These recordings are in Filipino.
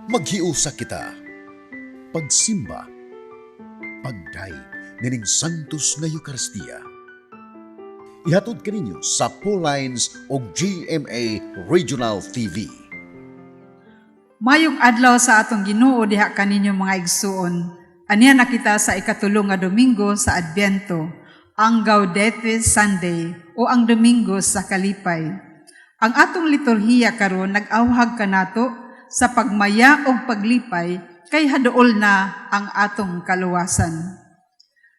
Maghiusa kita, pagsimba, pagdaig nining Santos nga Eucharistia. Ihatod kaninyo sa Pauline's o GMA Regional TV. Mayong adlaw sa atong Ginoo diha kaninyo mga igsuon. Aniya na kita sa ikatulong nga Domingo sa Adbyento, ang Gaudete Sunday o ang Domingo sa Kalipay. Ang atong liturhiya karon nag-awhag kanato sa pagmaya o paglipay kay haduol na ang atong kaluwasan.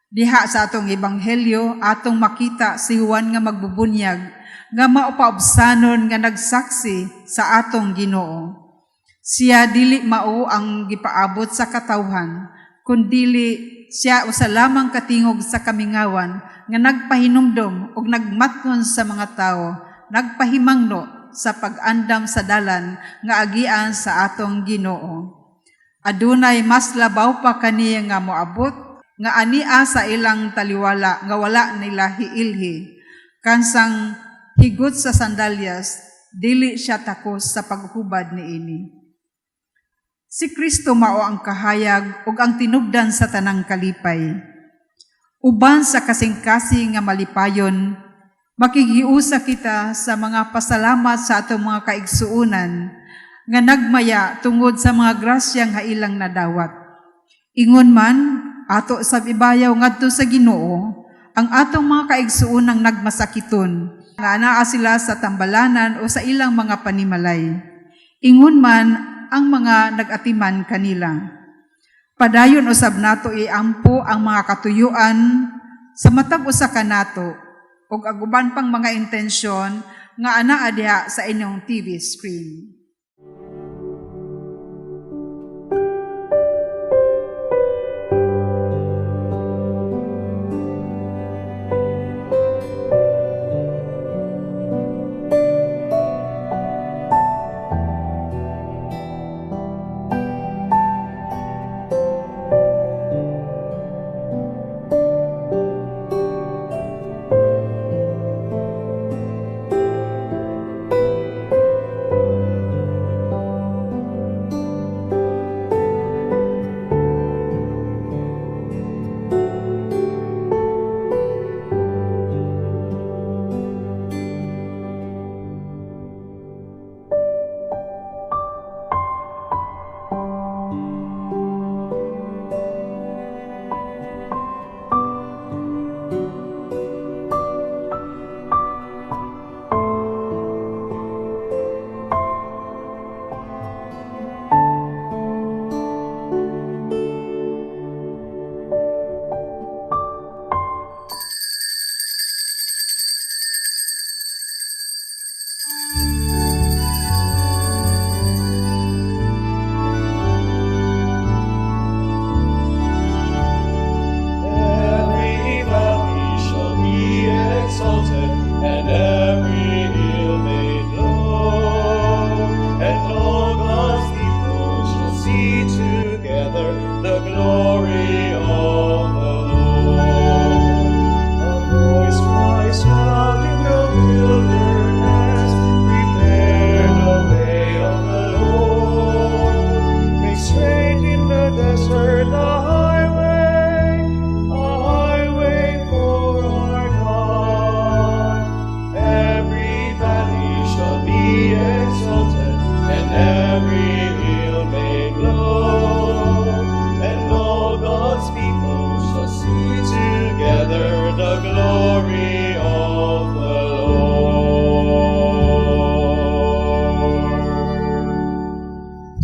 Diha sa atong ebanghelyo, atong makita si Juan nga magbubunyag, nga maupaobsanon nga nagsaksi sa atong Ginoo. Siya dili mao ang gipaabot sa katawhan, kundili siya usa lamang katingog sa kamingawan nga nagpahinumdom ug nagmatnon sa mga tawo, nagpahimangno sa pag-andam sa dalan nga agian sa atong Ginoo. Adunay mas labaw pa kaniya nga moabot nga ania sa ilang taliwala nga wala nila hiilhi. Kansang higot sa sandalyas, dili siya takos sa paghubad niini. Si Kristo mao ang kahayag ug ang tinubdan sa tanang kalipay. Uban sa kasing-kasing nga malipayon, makigiusa kita sa mga pasalamat sa atong mga kaigsuunan nga nagmaya tungod sa mga grasyang hailang nadawat. Ingon man, ato sa ibayaw ngadto sa Ginoo, ang atong mga kaigsuunang nagmasakiton, nga anaa sila sa tambalanan o sa ilang mga panimalay. Ingon man ang mga nagatiman kanila. Padayon usab nato iampo ang mga katuyuan sa matag usa kanato ug aguban pang mga intensyon nga anaa diha sa inyong TV screen.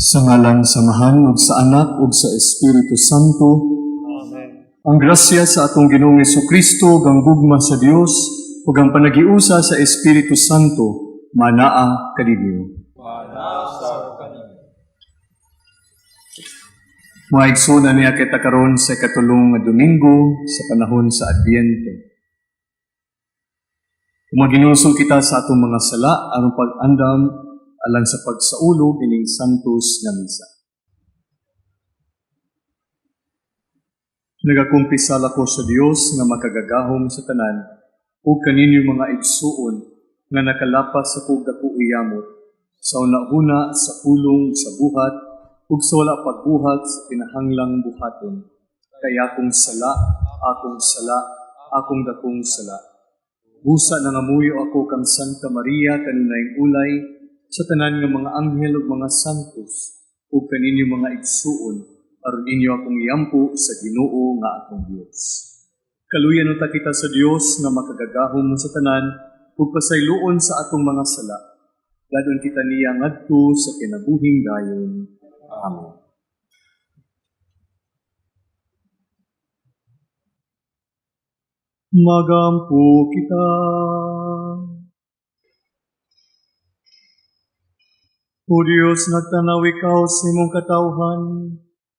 Sa ngalan samahan ug sa Anak ug sa Espiritu Santo. Amen. Ang grasya sa atong Ginoong Jesucristo, ang gugma sa Dios ug ang panagiusa sa Espiritu Santo manaa kaninyo. Mga igsoon niya kita karon sa katulong nga Domingo sa panahon sa Adbyento. Maginusol kita sa atong mga sala aron pag-andam alang sa pagsaulo kining Santos nga misa. Nagakumpisal ako sa Dios nga makagagahom sa tanan ug kaninyo mga igsuon nga nakalapas sa kog dako iyamot sa una-una sa pulong sa buhat ug sa wala pagbuhat sa kinahanglang buhaton. Kaya akong sala, akong dakong sala. Busa na ngamuyo ako kang Santa Maria kanunayng ulay, sa tanan nga mga anghel ug mga santos, ug kaninyo mga igsuon, aron inyo akong iampo sa Ginoo nga akong Dios. Kaluyan unta kita sa Dios nga makagagahom sa tanan, ug pasayloon sa atong mga sala. Dadon kita niya ngadto sa kinabuhing dayon. Amen. Magampo kita. O Diyos, nagtanaw ikaw sa imong katawhan,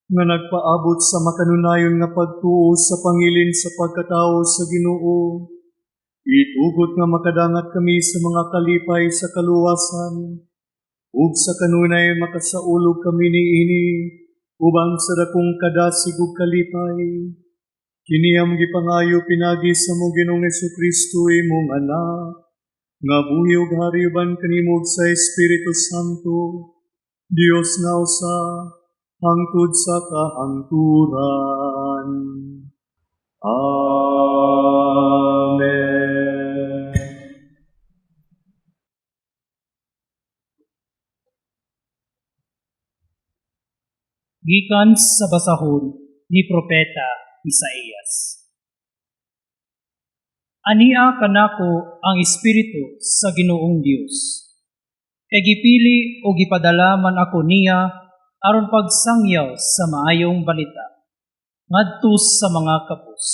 nga nagpaabot sa makanunayon nga pagtuo sa pangilin sa pagkatao sa Ginoo. Itugot nga makadangat kami sa mga kalipay sa kaluwasan, ug sa kanunay makasaulog kami niini, ubang sa dakong kadasig ug kalipay. Kiniyam gipangayo pinagi sa mong Ginoong Jesucristo imong anak, nga buhi ug hariban kanimo sa Espiritu Santo, Dios nga usa, hangtod sa kahangturan. Amen. Gikan sa basahon ni Propeta Isaías. Ania kanako ang Espiritu sa Ginoong Dios. Kay gipili o gipadala man ako niya aron pagsangyaw sa maayong balita ngadto sa mga kapos.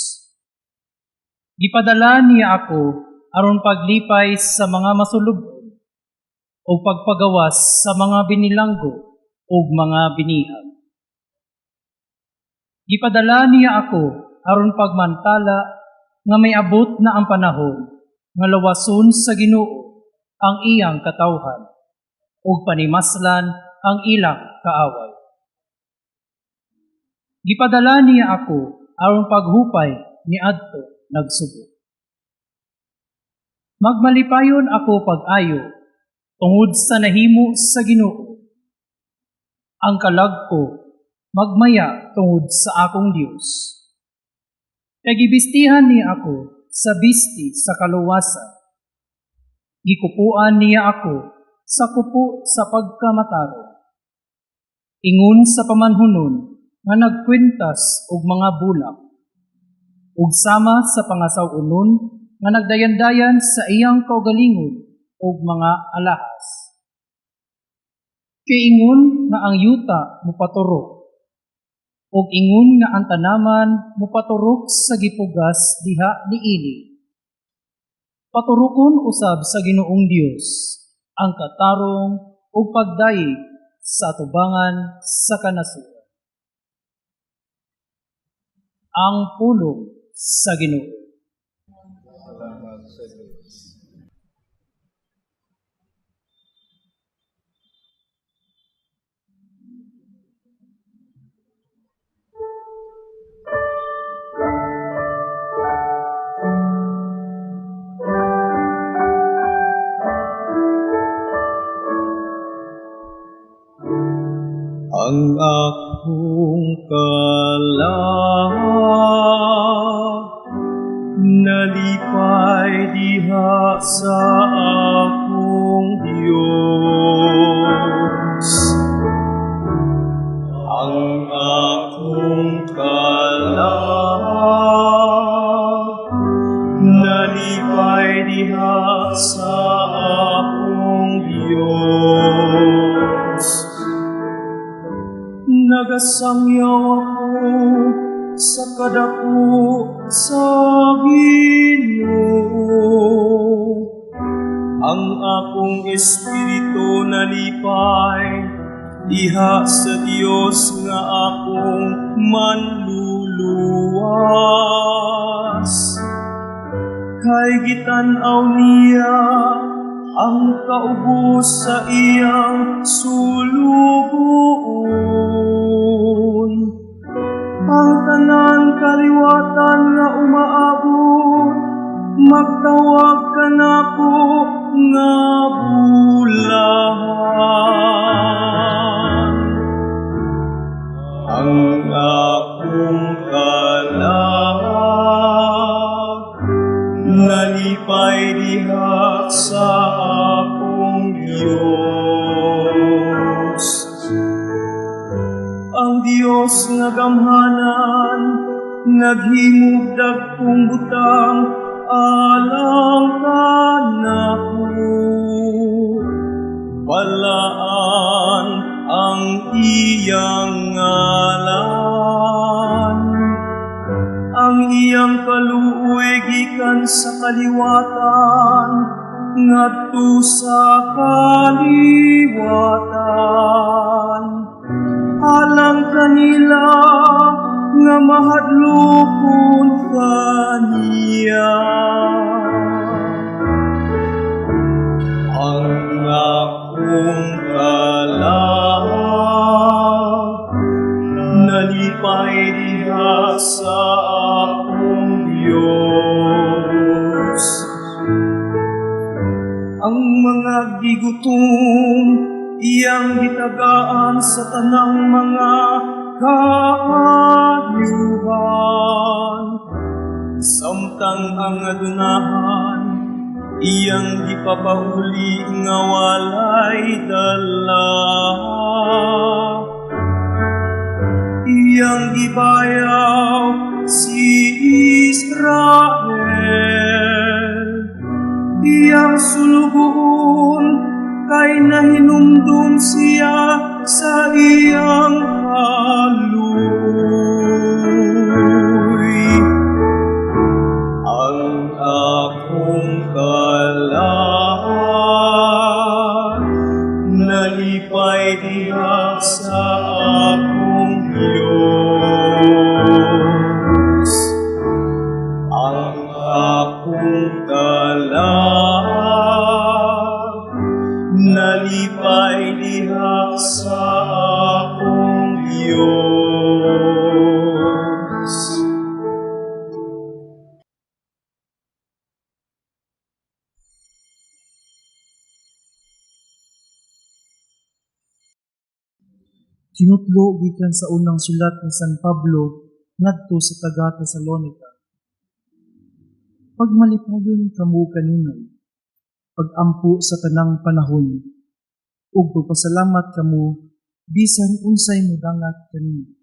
Gipadala niya ako aron paglipay sa mga masulubon o pagpagawas sa mga binilanggo o mga binihag. Gipadala niya ako aron pagmantala nga may abot na ang panahon nga lawason sa Ginoo ang iyang katawhan ug panimaslan ang ilang kaaway. Gipadala niya ako aron paghupay niadto nagsubo. Magmalipayon ako pag-ayo tungod sa nahimo sa Ginoo. Ang kalag ko magmaya tungod sa akong Dios. Kay gibistihan niya ako sa bisti sa kaluwasan. Gikupuan niya ako sa kupo sa pagkamataro. Ingon sa pamanhunon nga nagkwintas og mga bulak. Ug sama sa pangasawunon nga nagdayan-dayan sa iyang kaugalingon og mga alahas. Kay ingon nga ang yuta mopaturok ug ingon nga ang tanaman mopaturok sa gipugas diha niini. Paturokon usab sa Ginoong Dios ang katarong ug pagdayeg sa atubangan sa kanasuran. Ang pulong sa Ginoo. Ang akong kalag, nalipay diha sa akong Diyos. Ang akong kalag, nalipay diha sa akong Diyos. Nagasangyaw ako sa kadako sa Ginoo. Ang akong espiritu nalipay diha sa Dios nga akong manluluwas. Kay gitan-aw niya ang kaubos sa iyang sulugoon. Ang tanan kaliwatan nga umaabot, magtawag ka nako nga bulahan. Dios nga gamhanan, naghimog dagkong butang alang kanako. Balaan ang iyang ngalan, ang iyang kaluoy gikan sa kaliwatan, ngadto sa kaliwatan. Alang kanila nga mahadlokon kaniya. Ang akong kalang nalipay diha sa akong Diyos. Ang mga gigutom iyang gitagaan sa tanang mga kaayuhan. Samtang ang adunahan iyang gipapauli nga walay dala. Iyang gibayaw si Israel, iyang sulugoon kay nahinumdum siya sa iyang haluy. Ang akong kalaan nalipay diha sa akong Diyos. Ang akong kalaan nalipay diha sa akong Diyos. Kinutlo gikan sa unang sulat ni San Pablo ngadto sa taga-Tesalonica. Pagmalipayon kamo kaninay, pagampo sa tanang panahon, ug pagpasalamat kamo bisan unsay modangat kanimo.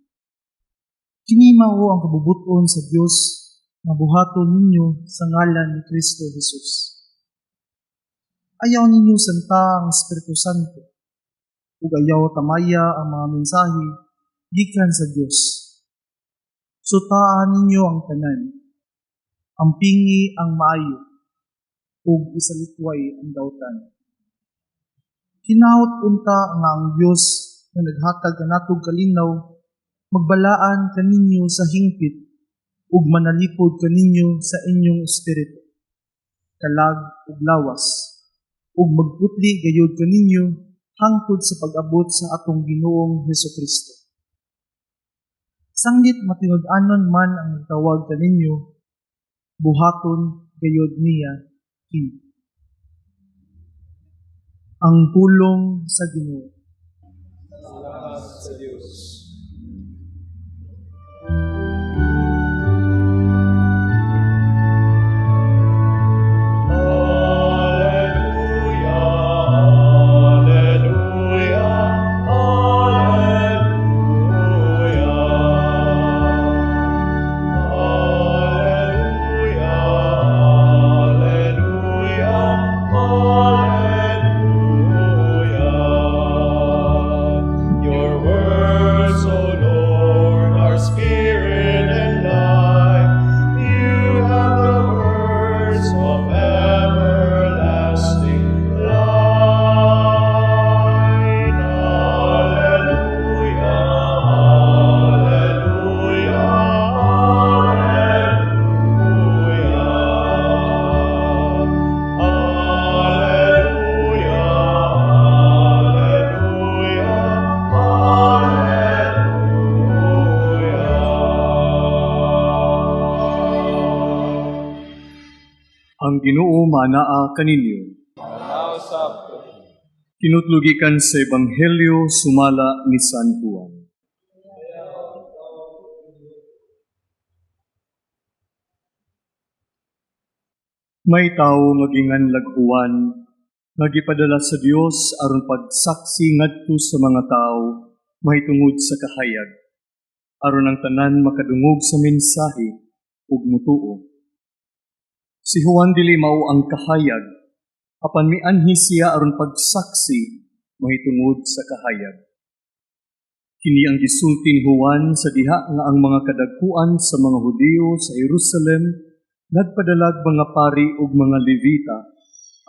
Kini mao ang kabubuton sa Dios nga buhaton ninyo sa ngalan ni Kristo Jesus. Ayaw ninyo santa ang Espiritu Santo, ug ayaw tamaya ang mga mensahe gikan sa Dios. Sutaan ninyo ang tanan, ampingi ang maayo, ug isalikway ang dautan. Hinaut unta nga ang Dios nga naghatag kanatog kalinaw, magbalaan kaninyo sa hingpit, ug manalipod kaninyo sa inyong espiritu, kalag ug lawas, ug magputli gayud kaninyo hangtod sa pag-abot sa atong Ginoong Hesukristo. Sanggit matinud-anon man ang nagtawag kaninyo, buhaton gayud niya kini. Ang pulong sa Ginoo. Salamat sa Diyos. Ang Ginoo manaa kaninyo. Kinutlugikan sa Ebanghelyo sumala ni San Juan. May tao magingan laghuan, nagipadala sa Dios aron pagsaksi ngadto sa mga tao mahitungod sa kahayag. aron ang tanan makadungog sa mensahe ug mutuo. Si Juan dili mao ang kahayag, apan mianhi siya aron pagsaksi mahitungod sa kahayag. Kini ang gisulti ni Juan sa diha nga ang mga kadagkuan sa mga Hudiyo sa Jerusalem nagpadalag mga pari ug mga Levita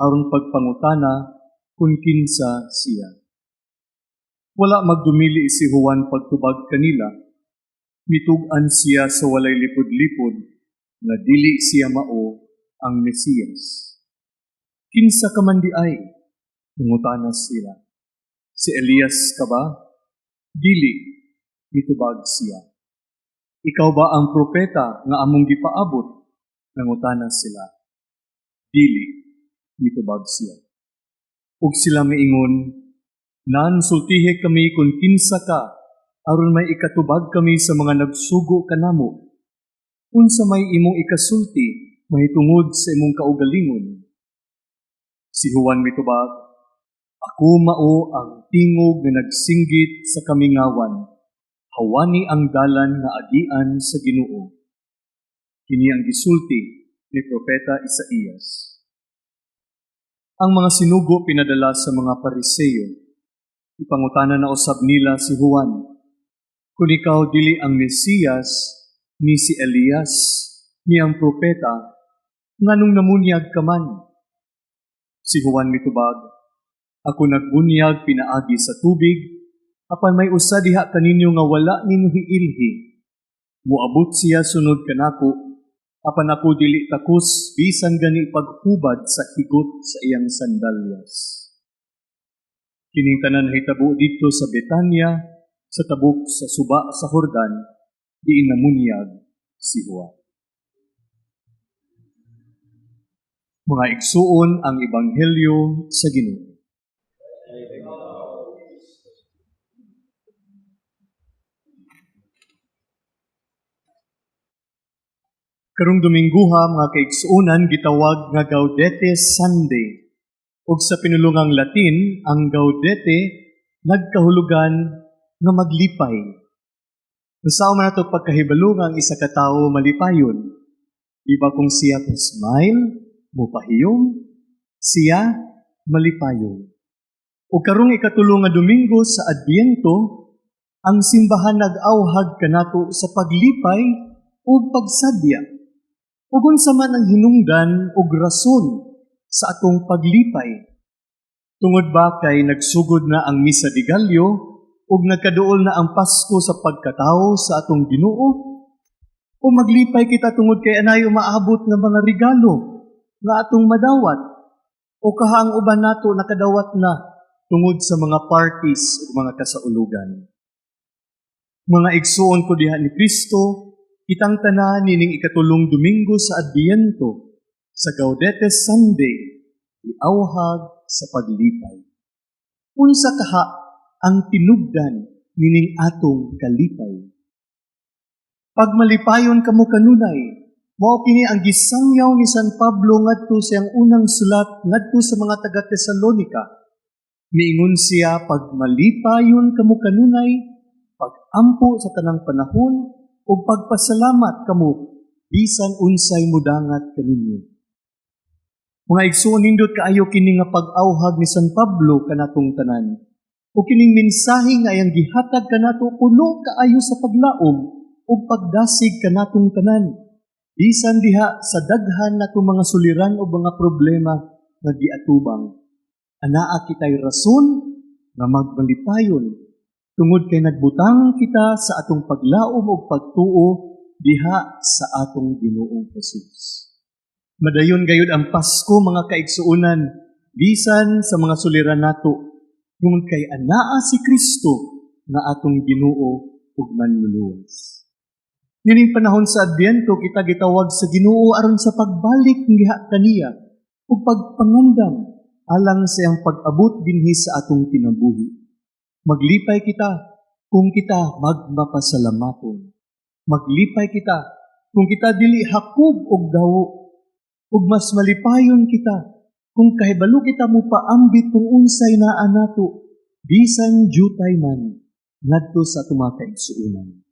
aron pagpangutana kung kinsa siya. Wala magdumili si Juan pagtubag kanila, mitug-an siya sa walay lipod-lipod nga dili siya mao ang Mesiyas. Kinsa ka man di ay, nangutana sila. Si Elias ka ba? Dili, mitubag siya. Ikaw ba ang propeta nga among gipaabot? Nangutana sila. Dili, mitubag siya. Ug sila miingon, nan sultihe kami kung kinsa ka, aron may ikatubag kami sa mga nagsugo kanamo. Unsa may imong ikasulti, mahitungod sa imong kaugalingon. Si Juan mitubag, ako mao ang tingog nga nagsinggit sa kamingawan, hawani ang dalan nga agian sa Ginoo. Kini ang gisulti ni Propeta Isaías. Ang mga sinugo pinadala sa mga Pariseo. Ipangutana na usab nila si Juan, kung ikaw dili ang Mesiyas, ni si Elias, ni ang propeta, nganong namunyag ka man? Si Juan mitubag, ako nagbunyag pinaagi sa tubig, apan may usa diha kaninyo nga wala ninyo hiilhi. Muabot siya sunod kanako, apan ako dili takos bisan gani paghubad sa higot sa iyang sandalyas. Kining tanan hitabo dito sa Betania, sa tabok sa suba sa Jordan, diin namunyag si Juan. Mga igsuon ang Ebanghelyo sa Ginoo. Karong Domingguha, mga kaigsuonan, gitawag nga Gaudete Sunday. Ug sa pinulungang Latin, ang Gaudete nagkahulugan nga maglipay. Usaw man nato pagkahibalo nga ang isa ka tawo malipayon. Di ba kung siya po smile, mupahiyom, siya malipayon. Ug karong ikatulong nga Domingo sa Adbiento, ang simbahan nag-awhag kanato sa paglipay ug pagsadya. Ug unsa man ang hinungdan ug rason sa atong paglipay. Tungod ba kay nagsugod na ang Misa de Gallo ug nagkaduol na ang Pasko sa pagkatao sa atong Ginoo? O maglipay kita tungod kay anayo maabot nga mga regalo nga atong madawat? O kahang uban nato nakadawat na tungod sa mga parties ug mga kasaulugan? Mga igsuon ko diha ni Kristo, kitang tanan nining ikatulong Domingo sa Adbiento, sa Gaudete Sunday, iawhag sa paglipay. Unsa kaha ang tinubdan nining atong kalipay? Pag malipayon kamo kanunay, mao kini ang gisangyaw ni San Pablo ngadto sa iyang unang sulat ngadto sa mga taga-Tesalonika. Miingon siya, pag malipayon kamo kanunay, pag-ampo sa tanang panahon, o pagpasalamat kamo, bisan unsay mudangat kaninyo. Mga igsuon nindot kaayo kini nga pag-awhag ni San Pablo kanatong tanan. O kining mensahe nga iyang gihatag kanato puno kaayo sa paglaom o pagdasig kanatong tanan. Bisan diha sa daghan natong mga suliran o mga problema nga giatubang. Anaa kitay rason nga magmalipayon tungod kay nagbutang kita sa atong paglaom o pagtuo diha sa atong Ginoong Jesus. Madayon gayud ang Pasko, mga kaigsuonan, bisan sa mga suliran nato, tungod kay anaa si Kristo nga atong Ginoo ug manluluwas. Nining panahon sa Adbiento, kita gitawag sa Ginoo aron sa pagbalik niha kaniya ug pagpangandam alang sa iyang pag-abot dinhi sa atong kinabuhi. Maglipay kita kung kita magmapasalamaton. Maglipay kita kung kita dili hakog og dawo. Ug mas malipayon kita kung kahibalo kita mo paambit kung unsay naa nato, bisan jutay man ngadto sa atong mga kaigsuonan.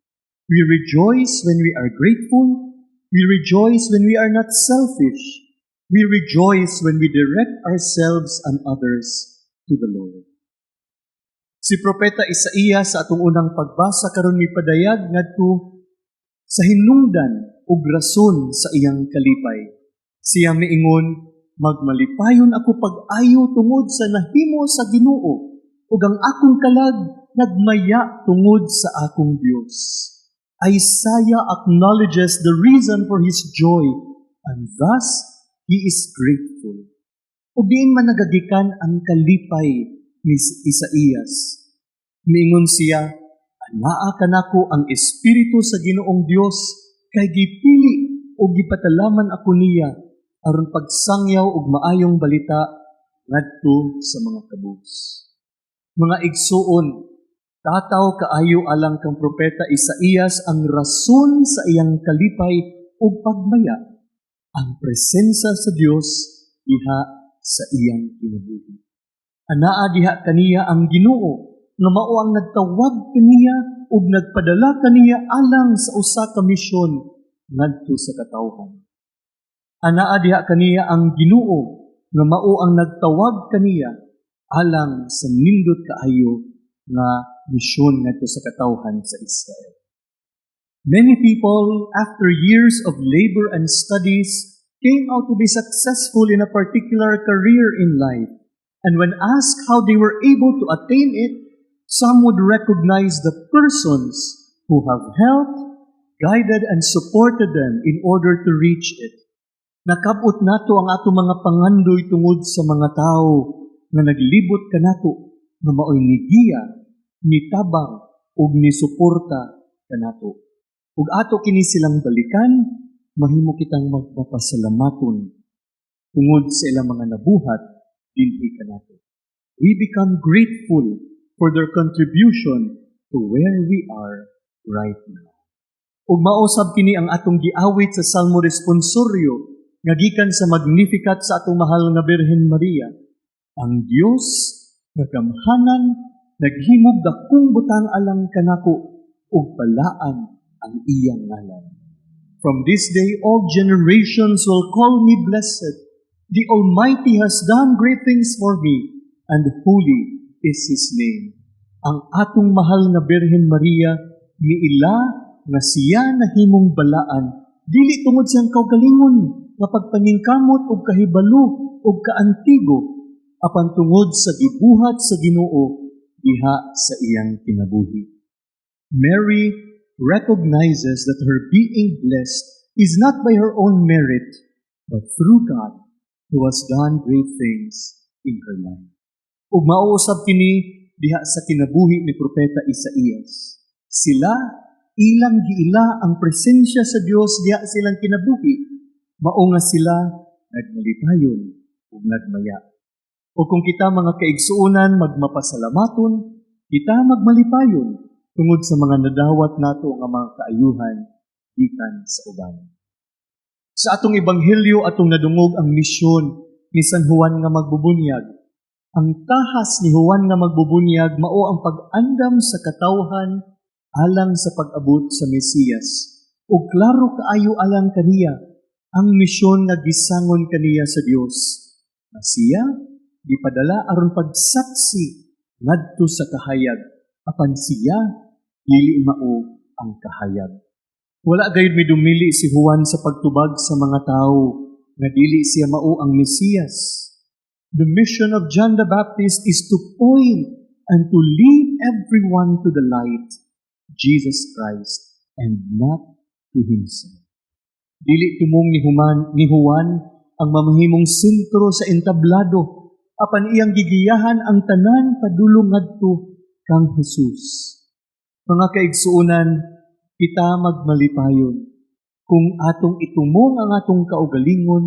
We rejoice when we are grateful. We rejoice when we are not selfish. We rejoice when we direct ourselves and others to the Lord. Si Propeta Isaías sa atong unang pagbasa karon mipadayag ngadto sa hinungdan ug rason sa iyang kalipay. Siya miingon, magmalipayon ako pag-ayo tungod sa nahimo sa Ginoo ug ang akong kalag nagmaya tungod sa akong Dios. Isaiah acknowledges the reason for his joy and thus he is grateful. Ug diin man nagagikan ang kalipay ni Isaías. Miingon siya, anaa kanako ang Espiritu sa Ginoong Dios, kay gipili o gipatalaman ako niya, aron pagsangyaw og maayong balita ngadto sa mga kabus. Mga igsuon, tataw kaayo alang kang propeta Isaías ang rason sa iyang kalipay o pagmaya, ang presensya sa Dios diha sa iyang kinabuhi. Anaa diha kaniya ang Ginoo nga mao ang nagtawag kaniya ug nagpadala kaniya alang sa usa ka misyon ngadto sa katawhan. Anaa diha kaniya ang Ginoo nga mao ang nagtawag kaniya alang sa nindot kaayo nga misyon ngadto sa katawhan sa Israel. Many people, after years of labor and studies, came out to be successful in a particular career in life. And when asked how they were able to attain it, some would recognize the persons who have helped, guided, and supported them in order to reach it. Nakabot nato ang ato mga pangandoy tungod sa mga tao nga naglibot kanato nga maoy nigiya, nitabang, ug nisuporta kanato. Ug ato kini silang balikan, mahimo kitang magpapasalamaton tungod sa ilang mga nabuhat dinhi kanato. We become grateful for their contribution to where we are right now. Ug mausab kini ang atong giawit sa Salmo Responsorio nga gikan sa Magnificat sa atong mahal nga Birhen Maria. Ang Dios nga gamhanan naghimog dakong butang alang kanako ug balaan ang iyang ngalan. From this day all generations will call me blessed. The Almighty has done great things for me, and holy is His name. Ang atong mahal nga Birhen Maria, miila nga siya nahimong balaan, dili tungod siyang kaugalingon, nga pagpaningkamot og kahibalo og kaantigo, apan tungod sa gibuhat sa Ginoo diha sa iyang kinabuhi. Mary recognizes that her being blessed is not by her own merit, but through God, who has done great things in her life. Ug mauusab kini diha sa kinabuhi ni Propeta Isaías. Sila, ilang giila ang presensya sa Dios diha silang kinabuhi, mao nga sila nagmalipayon ug nagmaya. O kung kita mga kaigsuonan magmapasalamaton, kita magmalipayon tungod sa mga nadawat nato nga mga kaayuhan gikan sa uban. Sa atong ebanghelyo atong nadungog ang misyon ni San Juan nga magbubunyag. Ang tahas ni Juan nga magbubunyag mao ang pag-andam sa katawhan alang sa pag-abot sa Mesiyas. Ug klaro kaayo alang kaniya ang misyon nga gisangon kaniya sa Dios. Na siya gipadala aron pagsaksi ngadto sa kahayag, apan siya dili mao ang kahayag. Wala gayud midumili si Juan sa pagtubag sa mga tao nga dili siya mao ang Mesiyas. The mission of John the Baptist is to point and to lead everyone to the light, Jesus Christ, and not to himself. Dili tumong ni Juan ang mamahimong sentro sa entablado, apan iyang gigiyahan ang tanan padulong ngadto kang Jesus. Mga kaigsuonan, kita magmalipayon kung atong itumong ang atong kaugalingon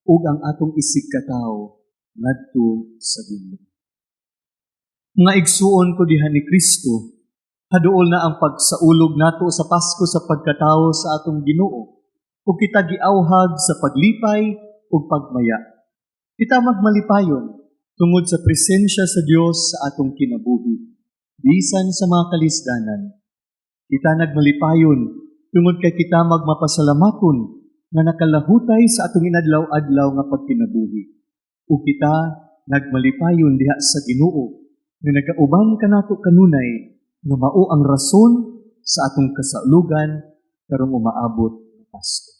ug ang atong isigkatawo ngadto sa Ginoo. Mga igsuon ko diha ni Kristo, haduol na ang pagsaulog nato sa Pasko sa pagkatawo sa atong Ginoo ug kita giawhag sa paglipay ug pagmaya. Kita magmalipayon tungod sa presensya sa Dios sa atong kinabuhi, bisan sa mga kalisdanan. Kita nagmalipayon, tungod kay kita magmapasalamaton, nga nakalahutay sa atong inadlaw-adlaw nga pagkinabuhi. O kita nagmalipayon diha sa Ginoo, nga nagauban kanato kanunay, nga mao ang rason sa atong kasaulugan karong umaabot ang Pasko.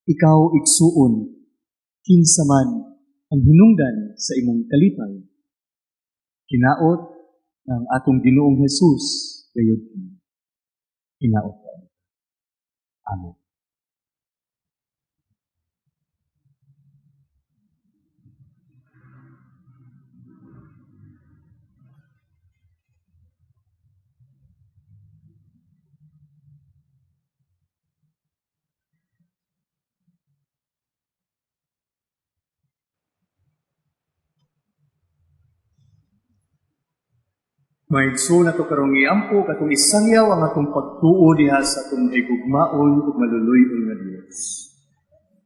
Ikaw, igsuon, kinsa man ang hinungdan sa imong kalipay. Kinaot ng atong Ginoong Hesus gayud kini. Kinaot ka. Amen. Maigso na to karong iampo katong isangyaw ang atong pagtuo diha sa atong higugmaon ug maluluy-on nga Dios.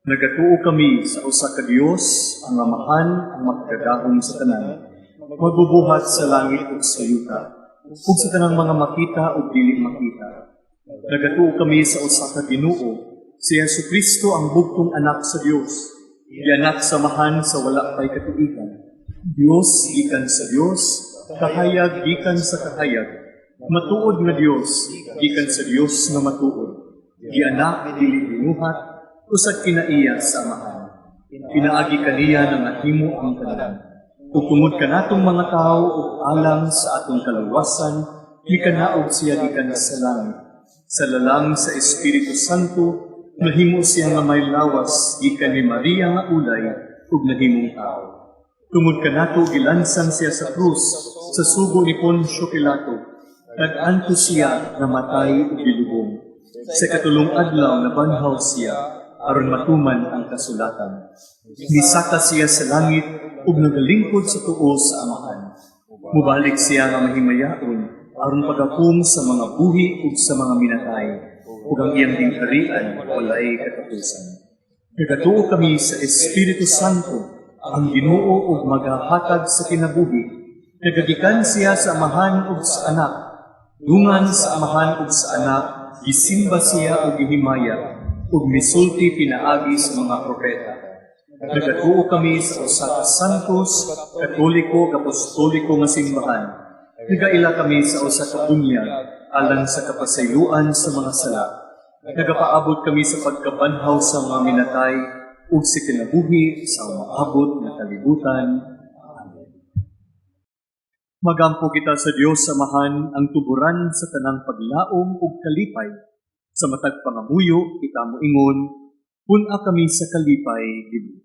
Nagatuo kami sa usa ka Dios, ang Amahan, ang magkadahom sa tanan, magbubuhat sa langit ug sa yuta, ug sa tanang mga makita ug dili makita. Nagatuo kami sa usa ka Ginoo, si Jesucristo ang bugtong anak sa Dios, gianak sa Amahan sa wala pay katuigan. Dios gikan sa Dios, kahayag gikan sa kahayag, matuod nga Dios gikan sa Dios nga matuod, gianak dili binuhat, usad kinaiya sa Amahan. Pinaagi kaniya nga mahimo ang tanan. Ug tungod kanatong mga tawo ug alang sa atong kaluwasan, gikanaog siya gikan sa langit. Sa lalang sa Espiritu Santo, nahimo siya nga may lawas gikan ni Maria nga ulay ug nahimong tao. Tungod kanato gilansan siya sa krus sa sugo ni Poncio Pilato. Nag-anto siya na matay ug gilubong. Sa katulong adlaw nabanhaw siya aron matuman ang kasulatan. Nisaka siya sa langit ug nagalingkod sa tuo sa Amahan. Mubalik siya nga mahimayaon aron pagapum sa mga buhi ug sa mga minatay ug ang iyang dingharian walay katapusan. Nagatuo kami sa Espiritu Santo, ang Ginoo ug maghahatag sa kinabuhi. Nagagikan siya sa Amahan ug sa Anak. Dungan sa Amahan ug sa Anak, gisimba siya ug gihimaya, ug misulti pinaagi sa mga propeta. Nagatuo kami sa usa ka santos, katoliko, apostoliko nga simbahan. Nagaila kami sa usa ka bunyag alang sa kapasayloan sa mga sala. Nagapaabot kami sa pagkabanhaw sa mga minatay ug sa kinabuhi sa umaabot nga kalibutan. Amen. Magampo kita sa Dios Amahan ang tuburan sa tanang paglaom ug kalipay. Sa matag pangamuyo kita moingon, pun-a kami sa kalipay Ginoo.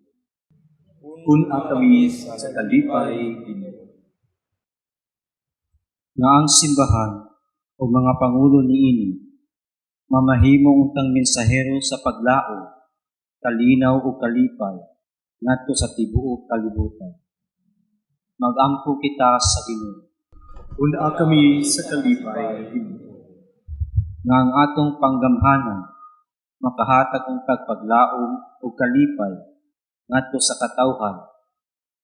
Pun-a kami sa kalipay Ginoo. Nga ang simbahan o mga pangulo niini mamahimong untang mensahero sa paglao, kalinaw o kalipay ngadto sa tibuok kalibutan. Magampo kita sa Ginoo. Pun-a kami sa kalipay Ginoo. Nga ang atong panggamhanan makahatag untag paglaom o kalipay ngadto sa katawhan,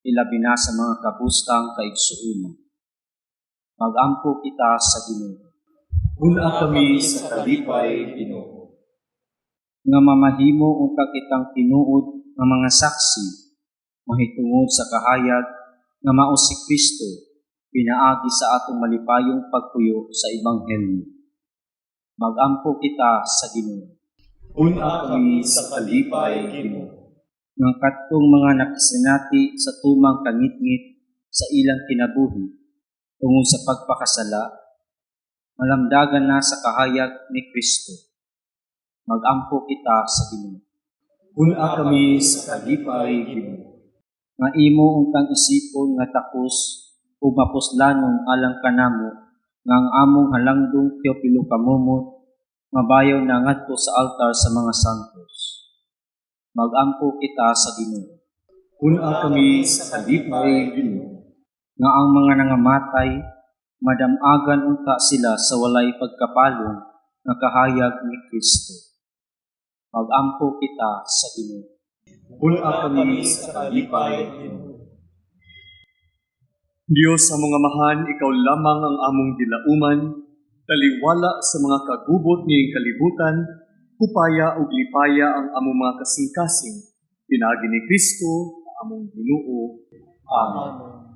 ilabi na sa mga kabustang kaigsuonan. Magampo kita sa Ginoo. Pun-a kami sa kalipay Ginoo. Nga mamahimo untag kitang tinuod ng mga saksi mahitungod sa kahayag nga mao si Kristo pinaagi sa atong malipayong pagpuyo sa ebanghelyo. Magampo kita sa Ginoo. Pun-a kami sa kalipay Ginoo. Ng kadtong mga nakasinati sa tumang kangitngit sa ilang kinabuhi tungod sa pagpakasala, malamdagan na sa kahayag ni Kristo. Magampo kita sa Ginoo. Pun-a kami sa kalipay Ginoo. Nga imo untang isipon nga takos o mapuslanon alang kanamo nga ang among halangdong Teopilo kamumot mabayaw na ngadto sa altar sa mga santos. Magampo kita sa Ginoo. Pun-a kami sa kalipay Ginoo. Nga ang mga nangamatay madamagan unta sila sa walay pagkapalong nga kahayag ni Kristo. Magampo kita sa Ginoo. Pun-a kami sa kalipay Ginoo. Diyos sa mga Amahan, ikaw lamang ang among dilauman, Taliwala sa mga kagubot niyang kalibutan, kupaya ug lipaya ang among mga kasing-kasing. Pinaagi ni Kristo, among Ginoo. Amen.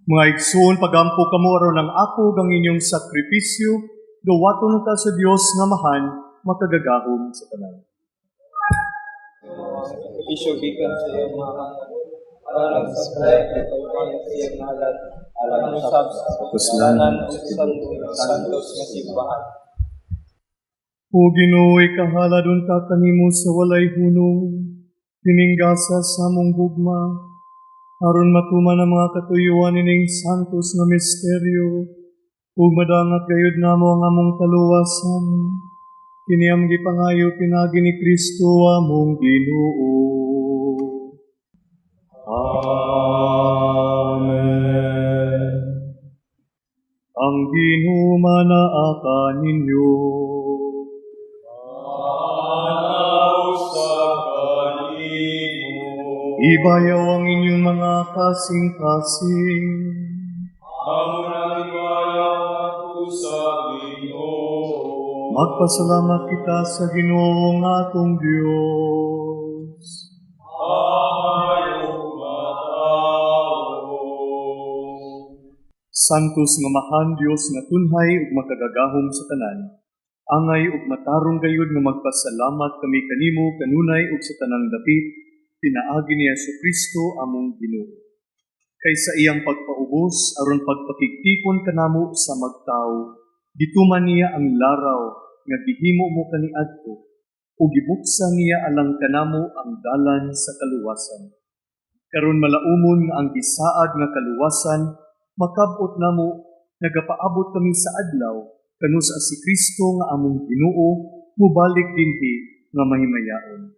Mga igsoon, pagampo kamo aron ng ako ang inyong sakripisyo, gawaton ta sa Dios nga mahan, makagagahom sa tanan. Isyo gikan sa iyong mga alam sa kalay at pagkain sa iyong nalat alam sa kasalanan ng santos nga simbahan. O Ginoo, ikahaladon ta kanimo sa walay hunong, pininggasa sa among gugma, aron matuman ang mga katuyuan nining santos nga misteryo, ug madangat gayud namo ang among kaluwasan. Kini ang gipangayo pinagi ni Kristo among Ginoo. Amen. Ang Ginoo manaakan ninyo. Ibayaw ang inyong mga kasing-kasing. Amo na ibayaw ako sa Ginoo. Magpasalamat kita sa Ginoo nga atong Dios. Ayaw matao. Santos nga mahan Dios nga tunhay ug makagagahom sa tanan. Angay ug matarong gayud nga magpasalamat kami kanimo kanunay ug sa tanang dapit. Pinaagi ni Jesucristo among Ginoo. Kay sa iyang pagpaubos aron pagpakigtipon kanamo sa magtao, gituman niya ang laraw nga gihimo mo kaniadto ug gibuksan niya alang kanamo ang dalan sa kaluwasan. Karon malaumon nga ang gisaad nga kaluwasan makab-ot namo nagapaabot kami sa adlaw kanus si Kristo nga among Ginoo mubalik dinhi nga mahimayaon.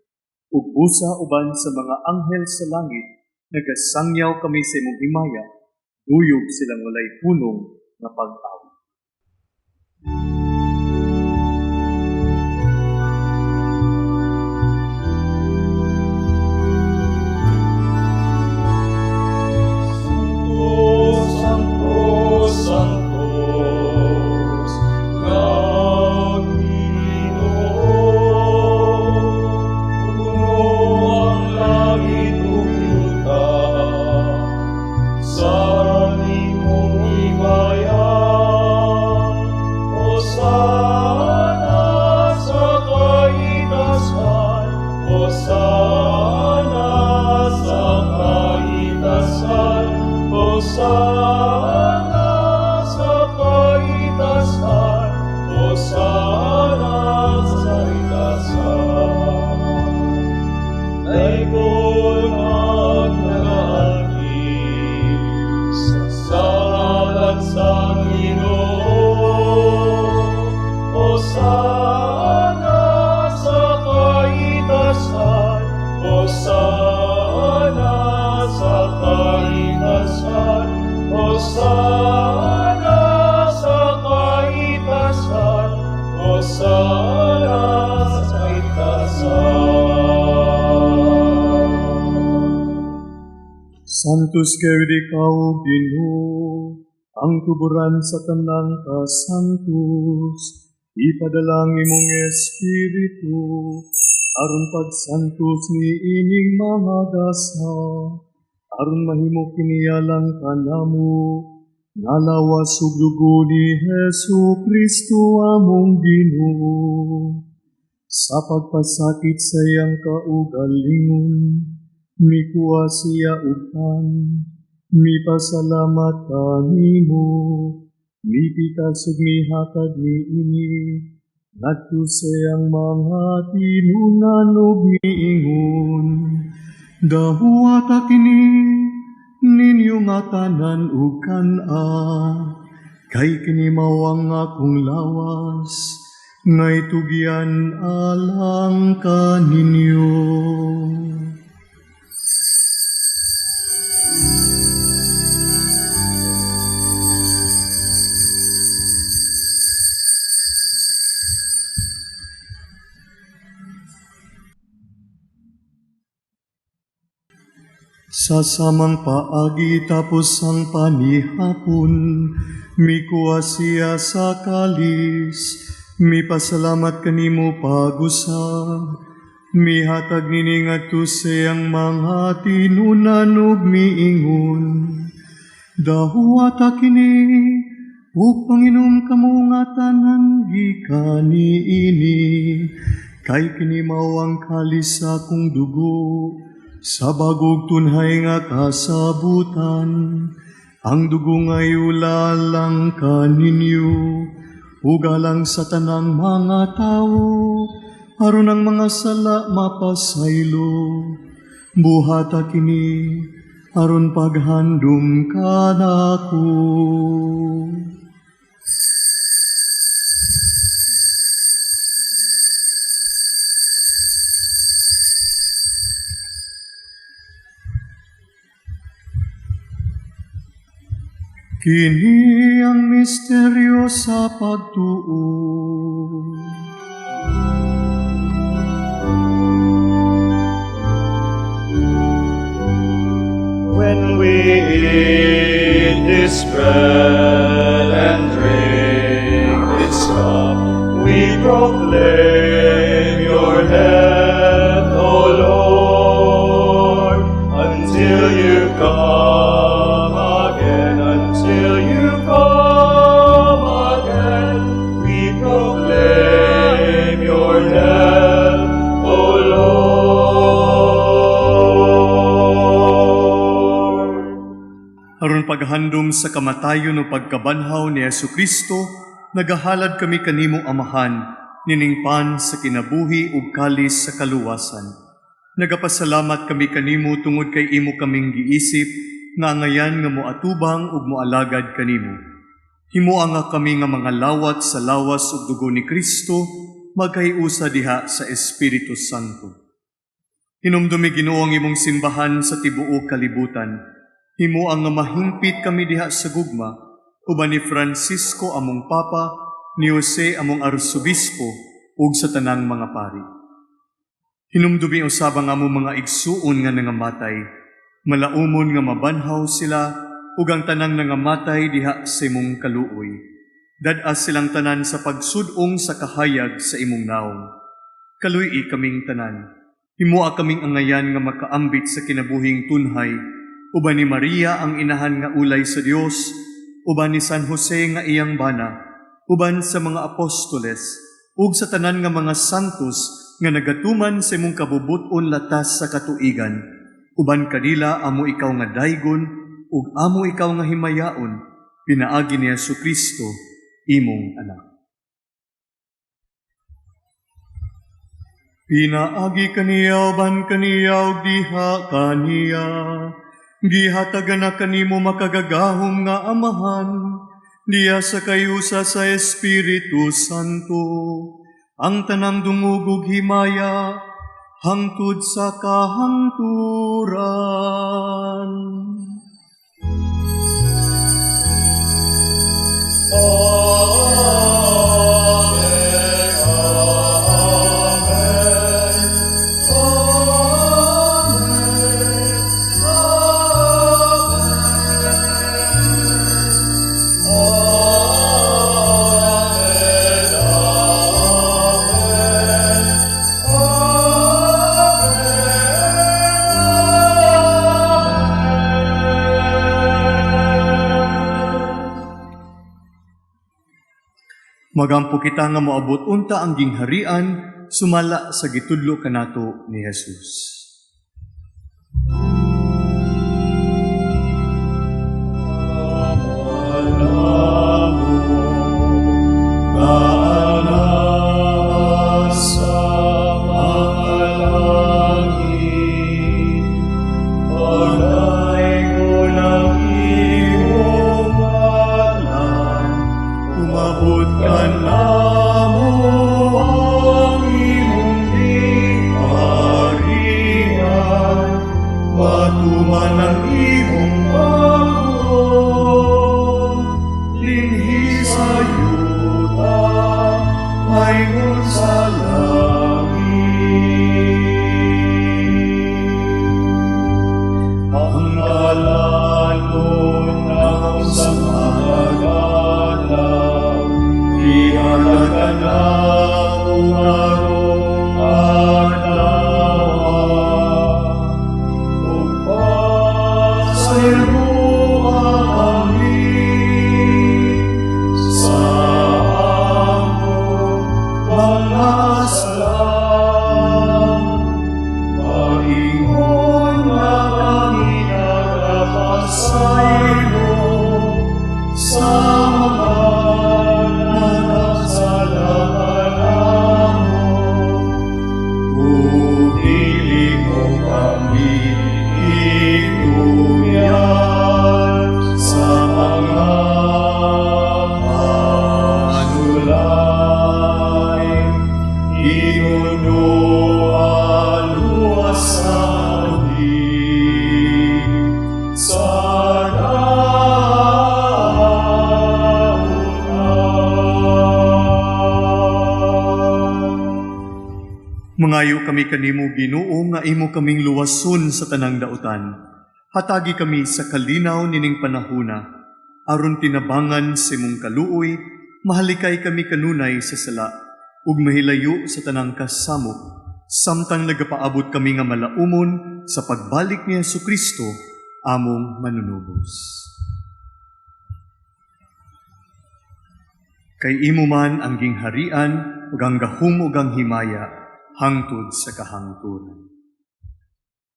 Ug busa uban sa mga anghel sa langit, nagasangyaw kami sa imong himaya, duyog silang walay punong nga pag-awi. Hosana sa kaitasan, Hosana sa kaitasan. Santos kayo di kao, Ginoo, ang tuburan sa tanang kasantos, ipadalang imong Espiritu, aron pagsantos ni ining mga dasa, aron mahimo kiniyalang kanamo, nalawas ug dugo ni Hesu Kristo among Ginoo. Sa pagpasakit sa iyang kaugalingon, mikuha siya upan, mipasalamat kanimo, mipitas ug mihatag niini, ngadto sa iyang mga tinunan ug miingon. Dahuata kini ninyo nga tanan ug kan-a, kay kini mao ang akong lawas, nga itugyan alang kaninyo. Sa samang paagi tapos ang panihapon, mikuha siya sa kalis, mipasalamat kanimo pag-usab, mihatag nini ngadto sa iyang mga tinunan ug miingon. Dahuata kini, ug panginom kamo nga tanan gikan niini, kay kini mao ang kalis sa akong dugo, sa bagog tunhay nga kasabutan, ang dugo nga iulalang kaninyo, ugalang sa tanang mga tao, aron ang mga sala mapasaylo. Buhata kini, aron paghandom ka nako. Kini ang misteryo sa pagtuo. When we eat this bread and drink this cup, we proclaim your death, O Lord, until you come again, until you come again. We proclaim your death, O Lord. Aron paghandom sa kamatayon o pagkabanhaw ni Yesu Kristo, nagahalad kami kanimo amahan, niningpan sa kinabuhi ug kalis sa kaluwasan. Nagapasalamat kami kanimo tungod kay imo kaming giisip, nga ngayan nga moatubang ug moalagad kanimo. Himo nga kami nga mga lawat sa lawas ug dugo ni Kristo, magkahiusa diha sa Espiritu Santo. Hinumdumi Ginoo ang imong simbahan sa tibuok kalibutan. Himo ang nga mahimpit kami diha sa gugma, uban ni Francisco among Papa, ni Jose among Arsobispo, ug sa tanang mga pari. Hinumdumi usab ang among mga igsuon nga nangamatay, malaumon nga mabanhaw sila, ug ang tanang nangamatay diha sa imong kaluoy. Dadas silang tanan sa pagsudong sa kahayag sa imong naong. Kaluy kaming tanan. Himoa kaming angayan nga makaambit sa kinabuhing tunhay, uban ni Maria ang inahan nga ulay sa Dios, uban ni San Jose nga iyang bana, uban sa mga apostoles, ug sa tanan nga mga santos nga nagatuman sa imong kabubuton latas sa katuigan, uban kanila amo ikaw nga daygon, ug amo ikaw nga himayaon, pinaagi ni Jesucristo, imong anak. Pinaagi kaniya uban kaniya ug diha kaniya, gihatagan na kanimo makagagahom nga amahan, diya sa kayusa sa Espiritu Santo, ang tanang dungog ug himaya, hangtod sa kahangturan. Magampo kita nga moabot unta ang gingharian, sumala sa gitudlo kanato ni Jesus. Mangayo kami kanimo, Ginoo, nga imo kaming luwason sa tanang dautan. Hatagi kami sa kalinaw nining panahuna, aron tinabangan sa imong kaluoy, mahalikay kami kanunay sa sala, ug mahilayo sa tanang kasamo, samtang nagapaabot kami nga malaumon sa pagbalik ni Jesucristo, among manunubos. Kay imo man ang gingharian, ug ang gahom ug ang himaya, hangtod sa kahangturan.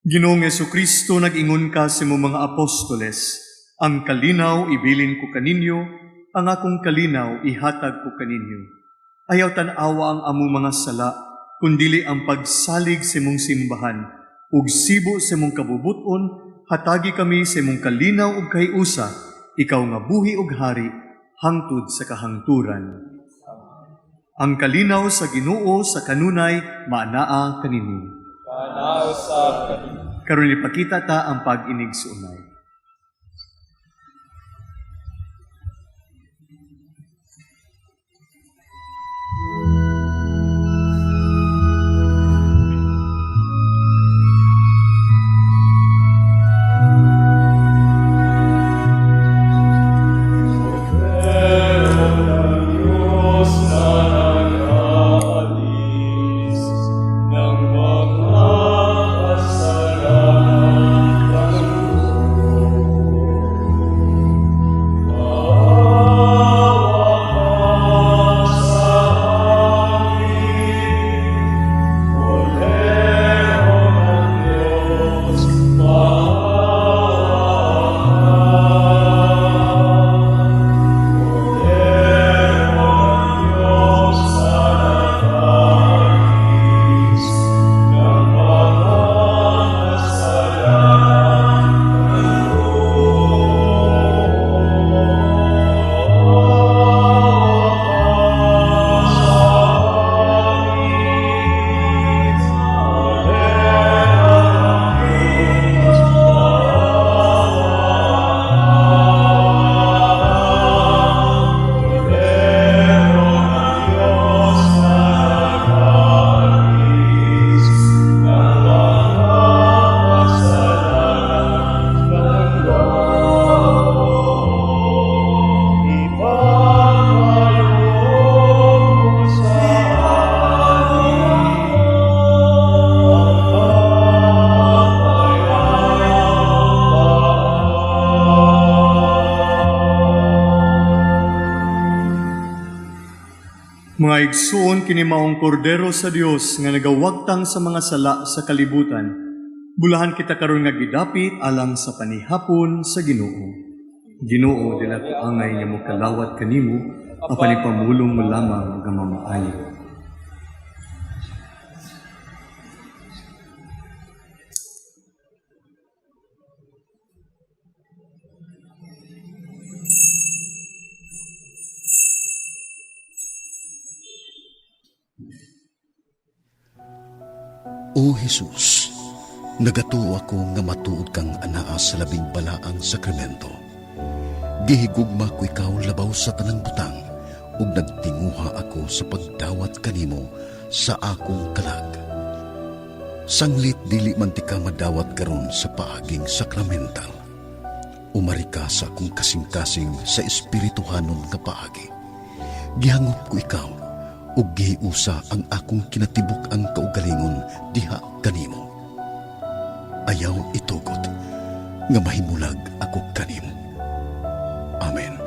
Ginoong Jesucristo, nag-ingon ka sa imong mga apostoles, ang kalinaw ibilin ko kaninyo, ang akong kalinaw ihatag ko kaninyo. Ayaw tan-awa ang among mga sala, kundili ang pagsalig sa imong simbahan, ug sibo sa imong kabubuton, hatagi kami sa imong kalinaw ug kayusa, ikaw nga buhi ug hari, hangtod sa kahangturan. Ang kalinaw sa Ginoo sa kanunay maanaa kanini. Kanao sa kanino. Karon ipakita ta ang pag-inig sa unay. Ng mga kasalanan Mga igsoon kini maong kordero sa Dios nga nagawagtang sa mga sala sa kalibutan. Bulahan kita karon nga gidapit alang sa panihapon sa Ginoo. Ginoo dila ko angay nga mokalawat kanimo apan ipamulong mo lamang nga mamaayo. O Jesus, nagatuo ako nga matuod kang anaa sa labing balaang sakramento. Gihigugma ko ikaw labaw sa tanang butang, ug nagtinguha ako sa pagdawat kanimo sa akong kalag. Sanglit dili man ti ka madawat karon sa paaging sakramental. Umari ka sa akong kasing-kasing sa espirituhanon nga paagi. Gihangop ko ikaw, ug gihiusa ang akong kinatibuk ang kaugalingon diha kanimo. Ayaw itugot nga mahimulag ako kanimo. Amen.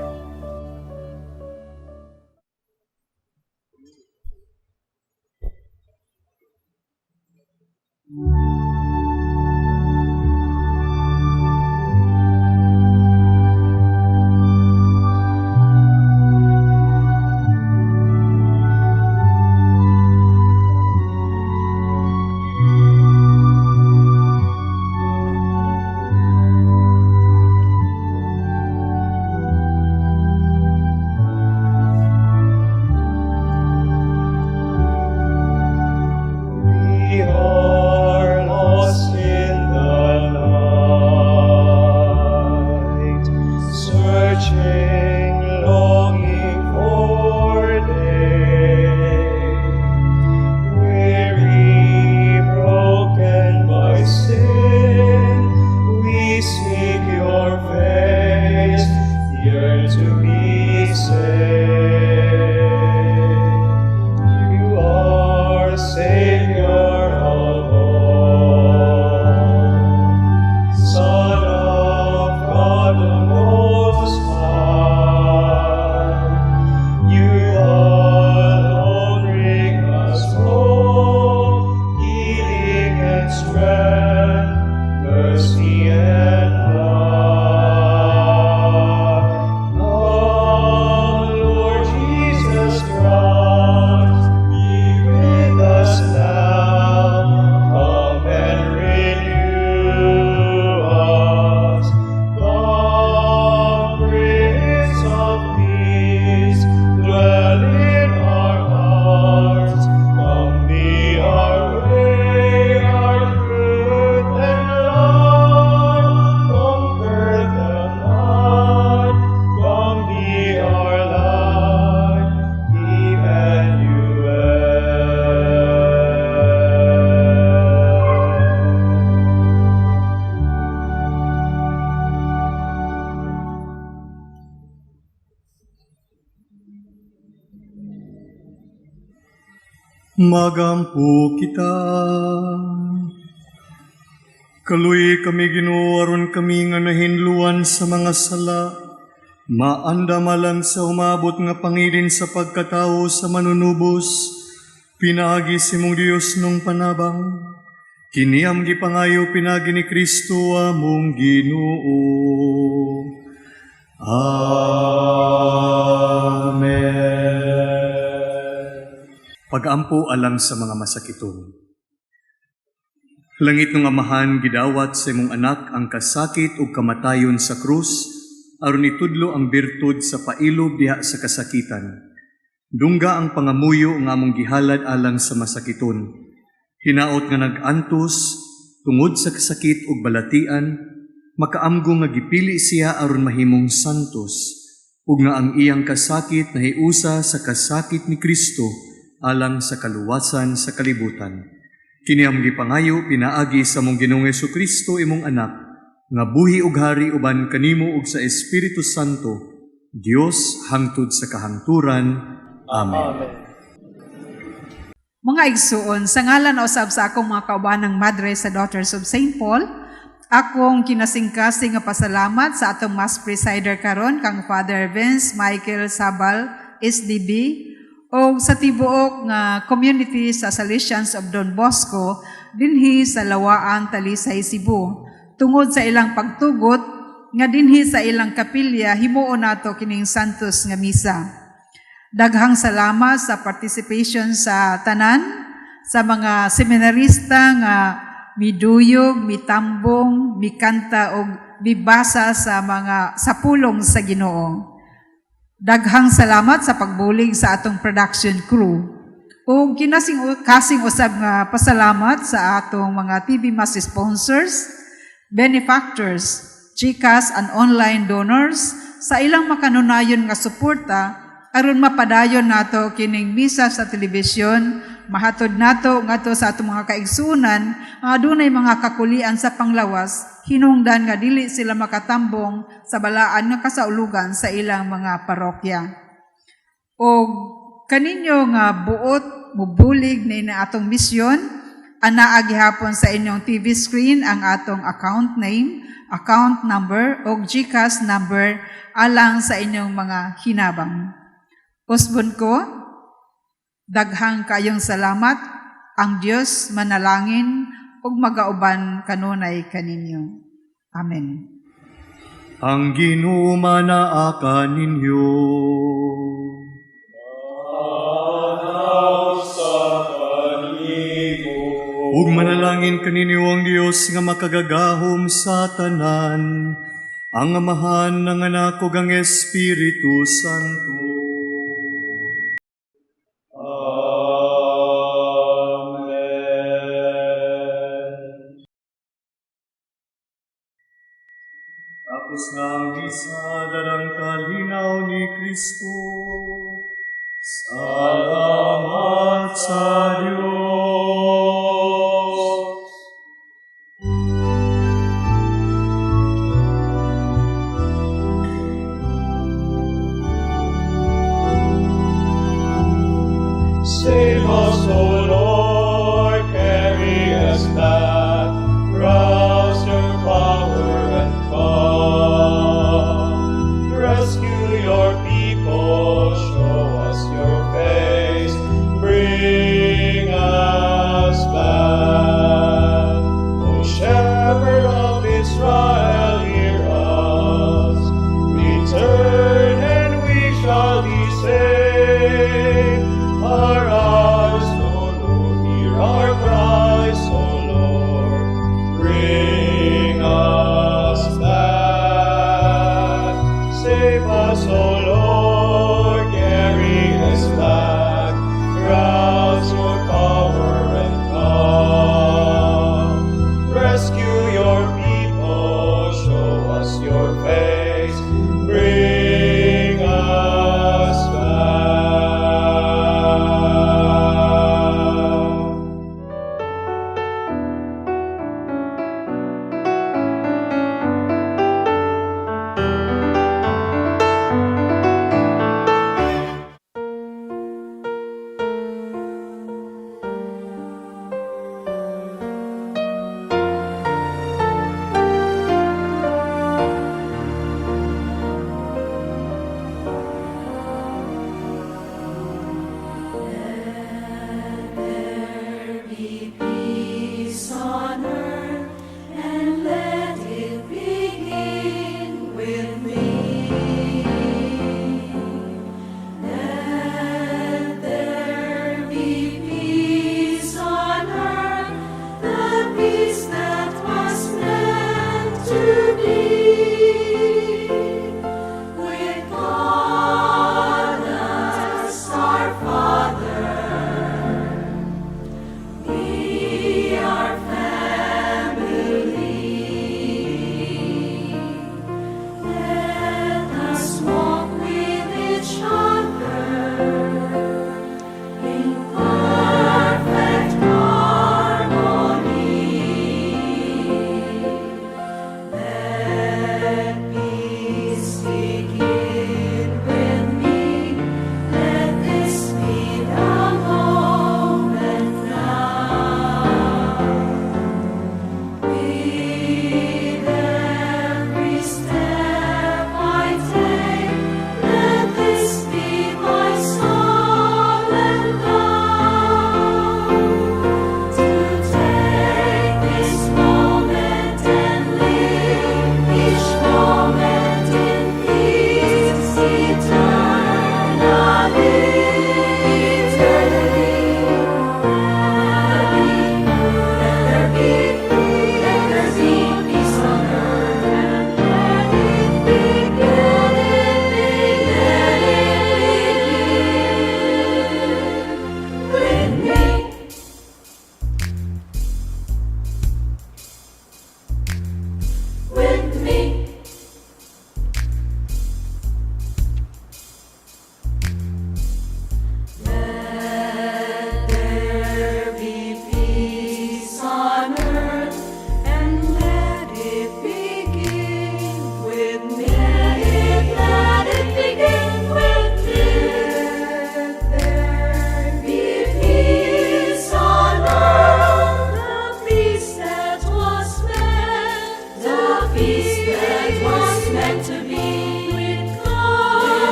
Magampo kita. Kaluy kami Ginoo aron kami nga nahinluan sa mga sala. Maandamalan sa umabot nga pangilin sa pagkatao sa manunubos. Pinaagi si mong Dios nung panabang. Kiniam gipangayo pinagi ni Kristo among Ginoo. Amen. Pag-ampo alang sa mga masakiton. Langit ng Amahan, gidawat sa imong anak ang kasakit ug kamatayon sa krus, aron itudlo ang birtud sa pailob diha sa kasakitan. Dungga ang pangamuyo nga among gihalad alang sa masakiton. Hinaot nga nag-antos, tungod sa kasakit ug balatian, makaamgo nga gipili siya aron mahimong santos, ug nga ang iyang kasakit nahiusa sa kasakit ni Kristo, alang sa kaluwasan sa kalibutan. Kini ang gipangayo pinaagi sa mong Ginoong Jesucristo imong anak, nga buhi ug hari uban kanimo ug sa Espiritu Santo, Dios hangtod sa kahangturan. Amen. Mga igsuon, sa ngalan o usab sa akong mga kaubanang madre sa Daughters of St. Paul, akong kinasingkasing nga pasalamat sa atong Mass Presider karon kang Father Vince Michael Sabal, SDB, O sa tibuok nga community sa Salesians of Don Bosco, dinhi sa Lawaan, Talisay, Cebu. Tungod sa ilang pagtugot, nga dinhi sa ilang kapilya, himuon nato kining Santos nga Misa. Daghang salamat sa participation sa tanan, sa mga seminarista nga miduyog, mitambong, mikanta o bibasa sa pulong sa Ginoo. Daghang salamat sa pagbulig sa atong production crew. O kasing usab nga pasalamat sa atong mga TV Mass sponsors, benefactors, chikas and online donors sa ilang makanunayon nga suporta aron mapadayon nato kining misa sa telebisyon, mahatod nato ngadto sa atong mga kaigsunan nga adunay mga kakulian sa panglawas, hinungdan nga dili sila makatambong sa balaan nga kasaulugan sa ilang mga parokya. O kaninyo nga buot mubulig na atong misyon, anaa gihapon sa inyong TV screen ang atong account name, account number o GCash number alang sa inyong mga hinabang. Usbon ko, daghang kayong salamat, ang Diyos manalangin ug magauban kanunay kaninyo. Amen. Ang Ginoo manaa ninyo. Ug manalangin kaninyo ang Dios nga makagagahom sa tanan, ang Amahan, ng Anak ug ang Espiritu Santo. Tapos nga ang misa, darang kalinaw ni Kristo. Salamat sa Diyos.